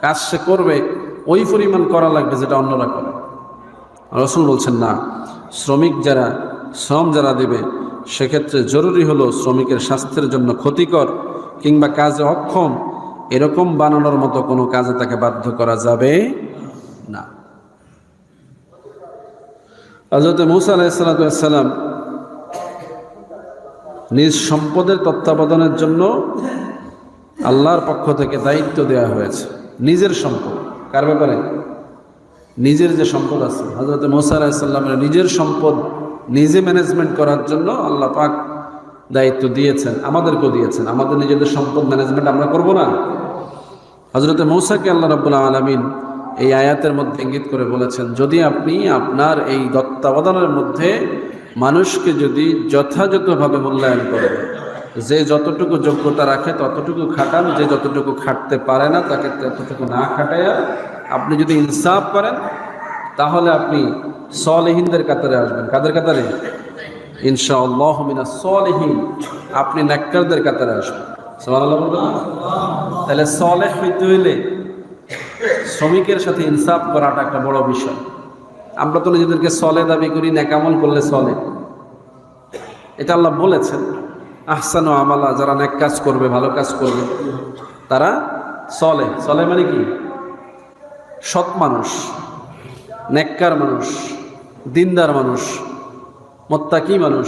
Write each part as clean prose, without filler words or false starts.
কাজ সে করবে ওই পরিমাণ করা লাগবে যেটা অন্যরা করে। রাসূল বলছেন না, শ্রমিক যারা শ্রম যারা দেবে সেক্ষেত্রে জরুরি হলো শ্রমিকের স্বাস্থ্যের জন্য ক্ষতিকর কিংবা কাজে অক্ষম এরকম বানানোর মতো কোনো কাজে তাকে বাধ্য করা যাবে না। হযরত মূসা আলাইহিস সালাম নিজ সম্পদের তত্ত্বাবধানের জন্য আল্লাহর পক্ষ থেকে দায়িত্ব দেওয়া হয়েছে। নিজের সম্পদ কার ব্যাপারে? নিজের যে সম্পদ আছে, হযরত মূসা আলাইহিস সালামের নিজের সম্পদ নিজে ম্যানেজমেন্ট করার জন্য আল্লাহ পাক দায়িত্ব দিয়েছেন, আমাদেরকেও দিয়েছেন। আমাদের নিজেদের সম্পদ ম্যানেজমেন্ট আমরা করব না? হযরত মূসাকে আল্লাহ রাব্বুল আলামিন এই আয়াতের মধ্যে ইঙ্গিত করে বলেছেন, যদি আপনি আপনার এই তত্ত্বাবধানের মধ্যে মানুষকে যদি যথাযথভাবে মূল্যায়ন করেন, যে যতটুকু যোগ্যতা রাখে ততটুকু খাটান, যে যতটুকু খাটতে পারে না তাকে ততটুকু না খাটাইয়া আপনি যদি ইনসাফ করেন, তাহলে আপনি সলিহিনদের কাতারে আসবেন। কাদের কাতারে? ইনশাআল্লাহু মিনাস সলিহিন, আপনি নেককারদের কাতারে আসবেন। সুবহানাল্লাহ বলবেন। তাহলে সলেহ হইতে হইলে শ্রমিকের সাথে ইনসাফ করাটা একটা বড় বিষয়। আমরা তো নিজেদেরকে সলে দাবি করি, নেকামল করলে সলে, এটা আল্লাহ বলেছেন। আহসানু আমালা, যারা নেক কাজ করবে, ভালো কাজ করবে, তারা সলে। সলে মানে কি? সৎ মানুষ, নেককার মানুষ, দিনদার মানুষ, মুত্তাকি মানুষ,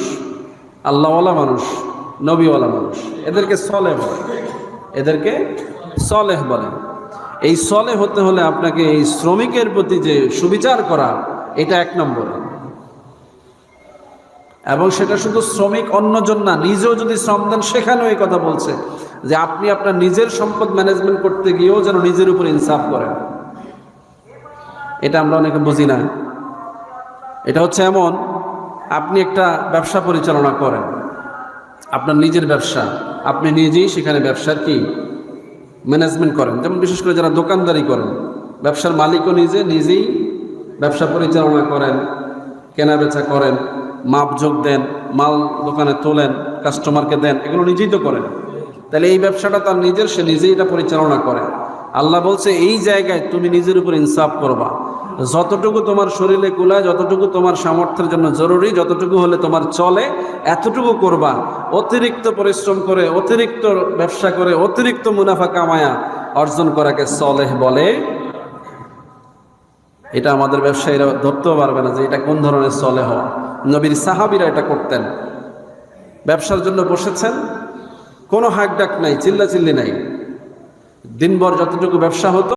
আল্লাহওয়ালা মানুষ, নবীওয়ালা মানুষ, এদেরকে সলেহ বলে, এদেরকে সলেহ বলে। এই সলেহ হতে হলে আপনাকে এই শ্রমিকের প্রতি যে সুবিচার করা, এটা এক নম্বর। এবং সেটা শুধু শ্রমিক অন্যজন না, নিজেও যদি শ্রম দেন সেখানেও এই কথা বলছে যে আপনি আপনার নিজের সম্পদ ম্যানেজমেন্ট করতে গিয়েও যেন নিজের উপর ইনসাফ করেন। এটা আমরা অনেকে বুঝি না। এটা হচ্ছে এমন, আপনি একটা ব্যবসা পরিচালনা করেন, আপনার নিজের ব্যবসা, আপনি নিজেই সেখানে ব্যবসার কি ম্যানেজমেন্ট করেন। যেমন বিশেষ করে যারা দোকানদারি করেন, ব্যবসার মালিকও নিজেই ব্যবসা পরিচালনা করেন, কেনা বেচা করেন, মাপযোগ দেন, মাল দোকানে তোলেন, কাস্টমারকে দেন, এগুলো নিজেই তো করেন। তাহলে এই ব্যবসাটা তার নিজের, সে নিজেই এটা পরিচালনা করে। আল্লাহ বলছে এই জায়গায় তুমি নিজের উপর ইনসাফ করবা, যতটুকু তোমার শরীরে কুলায়, যতটুকু তোমার সামর্থ্যের জন্য জরুরি, যতটুকু হলে তোমার চলে, এতটুকু করবা। অতিরিক্ত পরিশ্রম করে, অতিরিক্ত ব্যবসা করে, অতিরিক্ত মুনাফা কামায়া অর্জন করাকে সলেহ বলে। এটা আমাদের ব্যবসায়ীরা ধরতেও পারবে না যে এটা কোন ধরনের সলেহ। নবীর সাহাবীরা এটা করতেন। ব্যবসার জন্য বসেছেন, কোনো হাক ডাক নাই, চিল্লাচিল্লি নাই, দিনভর যতটুকু ব্যবসা হতো